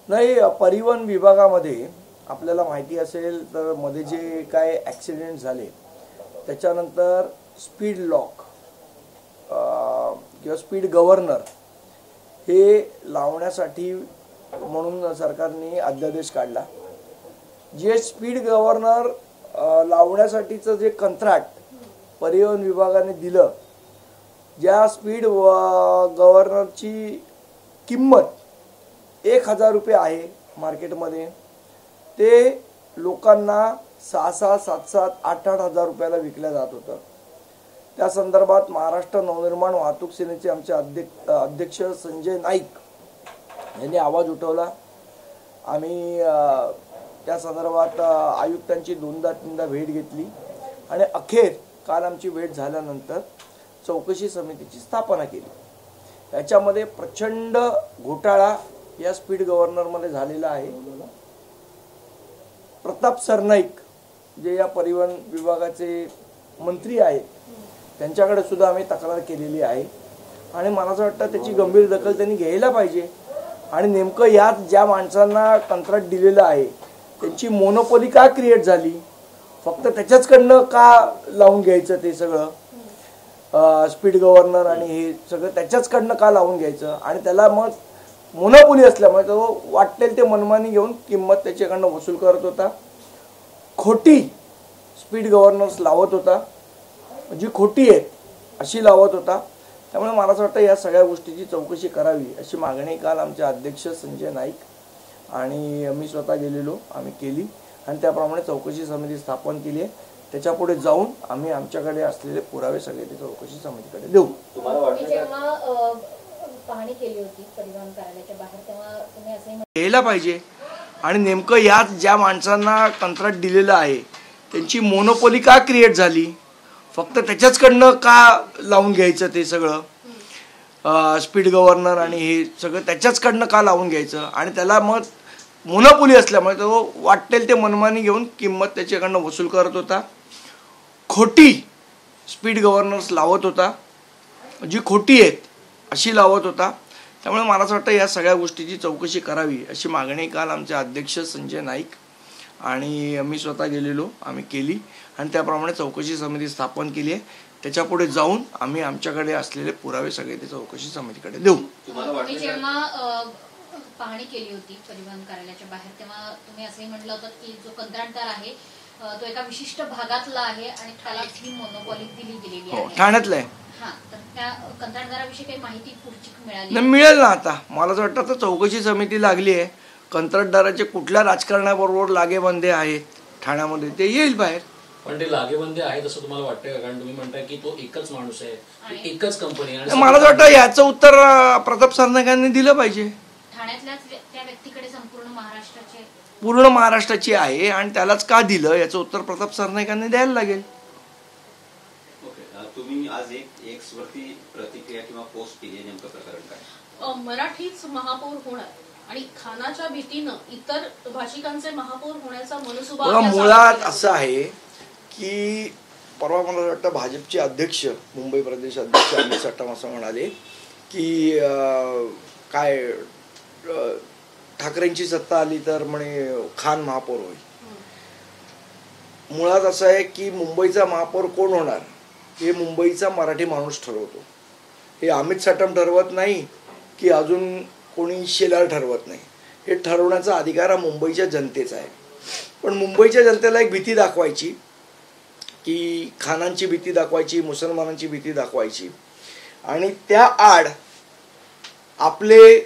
नाही, परिवहन विभागामध्ये आपल्याला माहिती असेल तर मध्ये जे काय ॲक्सिडेंट झाले त्याच्यानंतर स्पीड लॉक किंवा स्पीड गव्हर्नर हे लावण्यासाठी म्हणून सरकारने अध्यादेश काढला। जे स्पीड गव्हर्नर लावण्यासाठीचं जे कंत्राट परिवहन विभागाने दिलं, ज्या स्पीड गव्हर्नरची किंमत 1000 रुपये आहे मार्केटमध्ये, ते लोकांना 6,000, 7,000, 8,000, 8,000 रुपयाला विकल्या जात होतं। त्या संदर्भात महाराष्ट्र नवनिर्माण वाहतूक सेनेचे आमचे अध्यक्ष संजय नाईक यांनी आवाज उठवला। आम्ही त्या संदर्भात आयुक्तांची 2दा-3दा भेट घेतली आणि अखेर काल आमची भेट झाल्यानंतर चौकशी समितीची स्थापना केली। याच्यामध्ये प्रचंड घोटाळा या स्पीड गव्हर्नरमध्ये झालेला आहे। प्रताप सरनाईक जे या परिवहन विभागाचे मंत्री आहेत त्यांच्याकडे सुद्धा आम्ही तक्रार केलेली आहे आणि मला असं वाटतं त्याची गंभीर दखल त्यांनी घ्यायला पाहिजे। आणि नेमकं यात ज्या माणसांना कंत्राट दिलेलं आहे त्यांची मोनोपोली का क्रिएट झाली, फक्त त्याच्याचकडनं का लावून घ्यायचं ते सगळं स्पीड गव्हर्नर आणि हे सगळं त्याच्याचकडनं का लावून घ्यायचं आणि त्याला मग मोनोपोली असल्यामुळे तो वाटेल ते मनमानी घेऊन किंमत त्याच्याकडनं वसूल करत होता, खोटी स्पीड गव्हर्नर्स लावत होता, जी खोटी आहेत अशी लावत होता। त्यामुळे मला असं वाटतं या सगळ्या गोष्टीची चौकशी करावी अशी मागणी काल आमचे अध्यक्ष संजय नाईक आणि मी स्वतः गेलेलो, आम्ही केली आणि त्याप्रमाणे चौकशी समिती स्थापन केली आहे। त्याच्यापुढे जाऊन आम्ही आमच्याकडे असलेले पुरावे सगळे ते चौकशी समितीकडे देऊ। पाहणी केली होती परिवहन कार्यालयाच्या बाहेर, तेव्हा तुम्ही असं यायला पाहिजे आणि नेमकं यात ज्या माणसांना कंत्राट दिलेलं आहे त्यांची मोनोपोली का क्रिएट झाली, फक्त त्याच्याचकडनं का लावून घ्यायचं ते सगळं स्पीड गव्हर्नर आणि हे सगळं त्याच्याचकडनं का लावून घ्यायचं आणि त्याला मग मोनोपोली असल्यामुळे तो वाटेल ते मनमानी घेऊन किंमत त्याच्याकडनं वसूल करत होता, खोटी स्पीड गव्हर्नर्स लावत होता, जी खोटी आहेत अशी लावत होता। त्यामुळे मला असं वाटतं या सगळ्या गोष्टीची चौकशी करावी अशी मागणी काल आमचे अध्यक्ष संजय नाईक आणि मी स्वतः गेलेलो, आम्ही केली आणि त्याप्रमाणे चौकशी समिती स्थापन केली आहे। त्याच्यापुढे जाऊन आम्ही आमच्याकडे असलेले पुरावे सगळे ते चौकशी समितीकडे देऊ। पाहणी केली होती परिवहन कार्यालयाच्या बाहेर, तेव्हा तुम्ही असंही म्हटलं होतं की जो कंत्राटदार आहे तो एका विशिष्ट भागातला आहे आणि त्याला ही मोनोपॉली दिली गेलेली आहे। ठाण्यातला आहे। तर त्या कंत्राटदाराविषयी काही माहिती पुढची मिळेल ना। आता मला असं वाटतं तर चौकशी समिती लागली आहे, कंत्राटदाराचे कुठल्या राजकारणाबरोबर लागेबंधे आहेत ठाण्यामध्ये ते येईल बाहेर। पण ते लागेबंधे आहेत असं तुम्हाला वाटतंय का? कारण तुम्ही म्हणताय की तो एकच माणूस आहे, एकच कंपनी आहे। मला असं वाटतं याचं उत्तर प्रताप सरनाईकांनी दिलं पाहिजे। ठाण्यातल्या त्या व्यक्तीकडे पूर्ण महाराष्ट्राची आहे आणि त्यालाच का दिलं याचं उत्तर प्रताप सरनाईकांनी द्यायला लागेल। तुम्ही आज एक एक्स वरती प्रतिक्रिया किंवा पोस्ट केली, नेमकं प्रकरण काय? मराठीच महापौर होणार आणि खानाच्या भीतीनं इतर भाषिकांचे महापौर होण्याचा मनसुबा। मुळात असं आहे की परवा मला वाटतं भाजपचे अध्यक्ष, मुंबई प्रदेश अध्यक्ष अमित सट्टम असं म्हणाले की काय ठाकरेंची सत्ता आली तर म्हणे खान महापौर होईल। मुळात असं आहे की मुंबईचा महापौर कोण होणार हे मुंबईचा मराठी माणूस ठरवतो। हे अमित सट्टम ठरवत नाही की अजून कोणी शेलार ठरवत नाही, हे ठरवण्याचा अधिकार हा मुंबईच्या जनतेचा आहे। पण मुंबईच्या जनतेला एक भीती दाखवायची की खानांची भीती दाखवायची, मुसलमानांची भीती दाखवायची आणि त्या आड आपले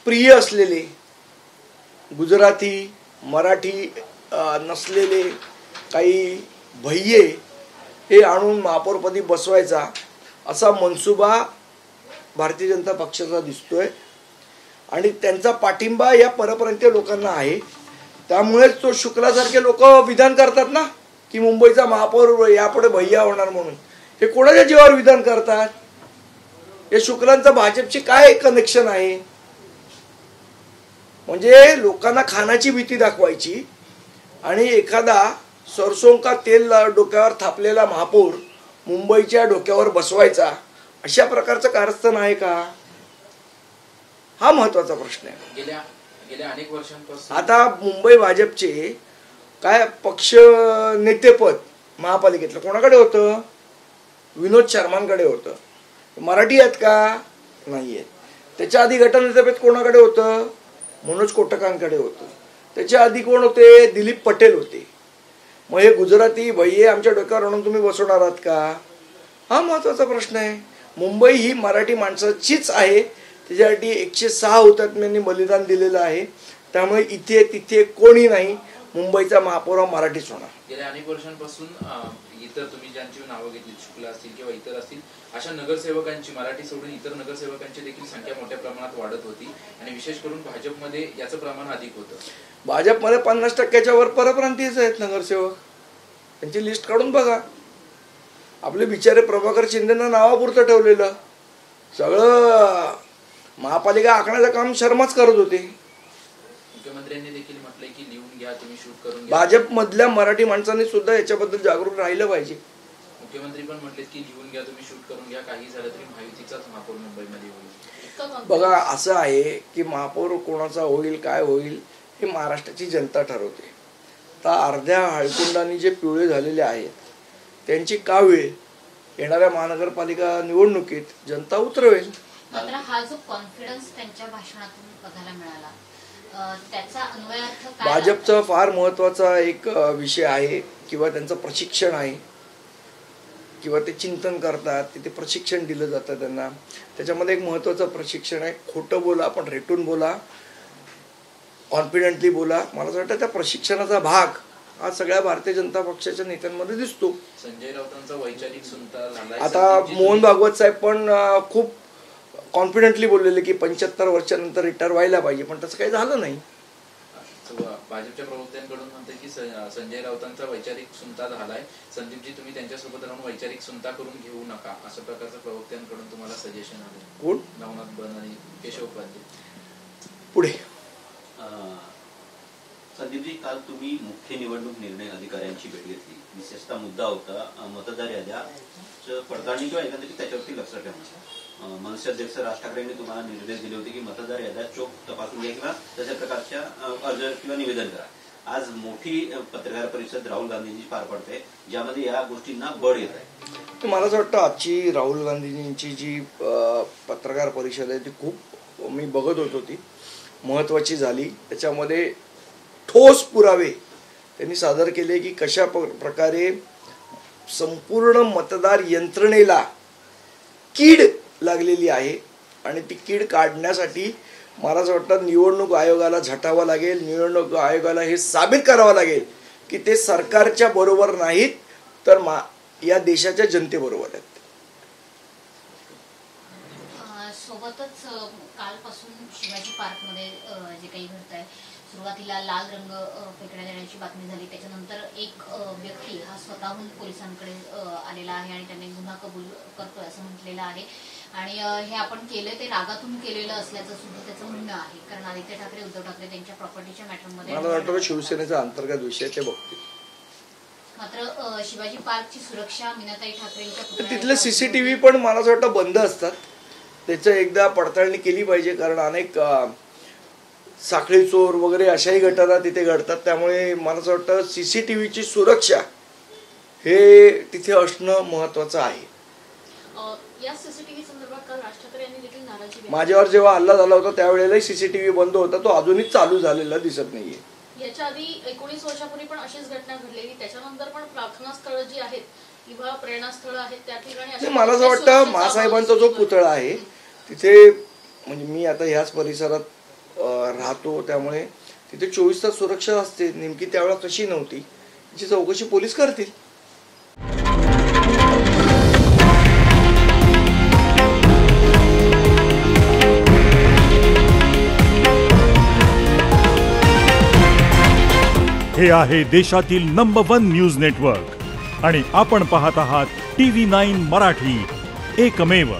प्रिय असलेले गुजराती मराठी नसलेले काही भय्ये हे आणून महापौरपदी बसवायचा असा मनसुबा भारतीय जनता पक्षाचा दिसतोय आणि त्यांचा पाठिंबा या परप्रांतीय लोकांना आहे। त्यामुळेच तो शुक्लासारखे लोक विधान करतात ना की मुंबईचा महापौर यापुढे भैया होणार म्हणून। हे कोणाच्या जीवावर विधान करतात? हे शुक्लांचं भाजपची काय कनेक्शन आहे? म्हणजे लोकांना खानाची भीती दाखवायची आणि एखादा सरसों का तेल डोक्यावर थापलेला महापौर मुंबईच्या डोक्यावर बसवायचा, अशा प्रकारचं कारस्थान आहे का? हा महत्त्वाचा प्रश्न आहे। गेल्या अनेक वर्षांपासून आता मुंबई भाजपचे काय पक्ष नेतेपद महापालिकेतलं कोणाकडे होतं? विनोद शर्मांकडे होतं. मराठी आहेत का? नाही आहेत. त्याच्या आधी गटनेतेपद कोणाकडे होतं? मनोज कोटकांकडे होतं. त्याच्या आधी कोण होते? दिलीप पटेल होते. मग हे गुजराती भैये आमच्या डोक्यावर आणून तुम्ही बसवणार आहात का? हा महत्वाचा प्रश्न आहे. मुंबई ही मराठी माणसाचीच आहे. त्याच्यासाठी 106 हुतात्म्यांनी बलिदान दिलेलं आहे. त्यामुळे इथे तिथे कोणी नाही. मुंबईचा महापौर हा मराठीच होणार. गेल्या अनेक वर्षांपासून इतर तुम्ही ज्यांची नावं घेतली, शुक्ला असतील किंवा इतर असतील, अशा नगरसेवकांची, मराठी सोडून इतर नगरसेवकांची देखील संख्या मोठ्या प्रमाणात वाढत होती आणि विशेष करून भाजपमध्ये याचं प्रमाण अधिक होतं. भाजपमध्ये 50% वर परप्रांतीयच आहेत नगरसेवक. त्यांची लिस्ट काढून बघा. आपले बिचारे प्रभाकर शिंदेना नावापुरतं ठेवलेलं सगळं महापालिका आखण्याचं काम शर्माच करत होते. मुख्यमंत्र्यांनी देखील म्हटलंय की लिहून घ्या, तुम्ही शूट करून घ्या. भाजपमधल्या मराठी माणसांनी सुद्धा याच्याबद्दल जागरूक राहिलं पाहिजे. मुख्यमंत्री पण म्हटलेत की लिहून घ्या, तुम्ही शूट करून घ्या, काही झालं तरी महायुतीचाच महापौर मुंबईमध्ये होईल. बघा, असं आहे की महापौर कोणाचा होईल, काय होईल हे महाराष्ट्राची जनता ठरवते. तर अर्ध्या हळकुंडांनी जे पिवळे झालेले आहेत त्यांची कावीळ येणाऱ्या महानगरपालिका निवडणुकीत जनता उतरवेल. मात्र हा जो कॉन्फिडन्स त्यांच्या भाषणातून बघायला मिळाला, त्याचा अन्वयार्थ काय? भाजपचा फार महत्वाचा एक विषय आहे किंवा त्यांचं प्रशिक्षण आहे किंवा ते चिंतन करतात, तिथे प्रशिक्षण दिलं जातं त्यांना. त्याच्यामध्ये एक महत्वाचं प्रशिक्षण आहे, खोटं बोला पण रेटून बोला, कॉन्फिडेंटली बोला. मला असं वाटतं त्या प्रशिक्षणाचा भाग हा सगळ्या भारतीय जनता पक्षाच्या नेत्यांमध्ये दिसतो. संजय राऊतांचा वैचारिक सुंता झालाय. आता मोहन भागवत साहेब पण खूप कॉन्फिडेंटली बोललेले की 75 वर्षानंतर रिटायर व्हायला पाहिजे, पण तसं काही झालं नाही. भाजपच्या प्रवक्त्यांकडून म्हणते की संजय राऊतांचा वैचारिक सुंता झालाय. संदीपजी, तुम्ही त्यांच्यासोबत राहून वैचारिक सुंता करून घेऊ नका, असं प्रकारचं प्रवक्त्यांकडून तुम्हाला सजेशन आलं. कोण? नवनाथ बन आणि केशव उपाध्ये. पुढे संदीपजी, काल तुम्ही मुख्य निवडणूक निर्णय अधिकाऱ्यांची भेट घेतली. विशेषतः मुद्दा होता मतदार याद्या पडताळणी किंवा एकंदरीत त्याच्यावरती लक्ष ठेवणं. मनसे अध्यक्ष राज ठाकरेंनी तुम्हाला निर्देश दिले होते की मतदार याद्या चोख तपासून घ्या किंवा तशा प्रकारच्या अर्ज किंवा निवेदन करा. आज मोठी पत्रकार परिषद राहुल गांधींची पार पडते, ज्यामध्ये या गोष्टींना बळ येत आहे. मला असं वाटतं आजची राहुल गांधींची जी पत्रकार परिषद आहे ती खूप मी बघत होतो, ती महत्वाची झाली. त्याच्यामध्ये ठोस पुरावे त्यांनी सादर केले की कशा प्रकारे संपूर्ण मतदार यंत्रणेला कीड लागलेली आहे आणि ती कीड काढण्यासाठी मला असं वाटतं निवडणूक आयोगाला झटावं लागेल. निवडणूक आयोगाला हे साबित करावं लागेल की ते सरकारच्या बरोबर नाहीत तर या देशाच्या जनतेबरोबर आहेत. सोबतच कालपासून शिवाजी पार्कमध्ये जे काही घडत आहे, सुरुवातीला लाल रंग फेकण्यात येण्याची बातमी झाली. त्याच्यानंतर एक व्यक्ती हा स्वतःहून पोलिसांकडे आलेला आहे आणि त्याने गुन्हा कबूल करतोय असं म्हटलेलं आहे. आणि हे आपण केलं ते रागातून केलेलं असल्याचं सुद्धा त्याचं म्हणणं आहे. कारण आदित्य ठाकरे, उद्धव ठाकरे त्यांच्या प्रॉपर्टीच्या मॅटरमध्ये मला वाटतं शिवसेनेचा अंतर्गत विषय ते बघतील. मात्र शिवाजी पार्कची सुरक्षा मीनाताई ठाकरेंच्या तिथले सीसीटीव्ही पण मला असं वाटतं बंद असतात. त्याचं एकदा पडताळणी केली पाहिजे, कारण अनेक साखळी चोर वगैरे अशाही घटना तिथे घडतात. त्यामुळे मला असं वाटतं सीसीटीव्हीची सुरक्षा हे तिथे असणं महत्वाचं आहे. या सीसीटीव्ही संदर्भात काल राज ठाकरे यांनी देखील नाराजी. माझ्यावर जेव्हा हल्ला झाला होता त्यावेळेलाही सीसीटीव्ही बंद होता, तो अजूनही चालू झालेला दिसत नाहीये. याच्या आधी 19 वर्षापूर्वी पण अशीच घटना घडलेली. त्याच्यानंतर पण प्रार्थना स्थळं जी आहेत किंवा प्रेरणास्थळं आहेत त्या ठिकाणी मला असं वाटतं महासाहेबांचा जो पुतळा आहे तिथे, म्हणजे मी आता ह्याच परिसरात राहतो त्यामुळे तिथे 24 तास सुरक्षा असते. नेमकी त्यावेळेला कशी नव्हती याची चौकशी पोलीस करतील. हे आहे देशातील नंबर 1 न्यूज नेटवर्क आणि आपण पाहत आहात TV9 मराठी, एकमेव.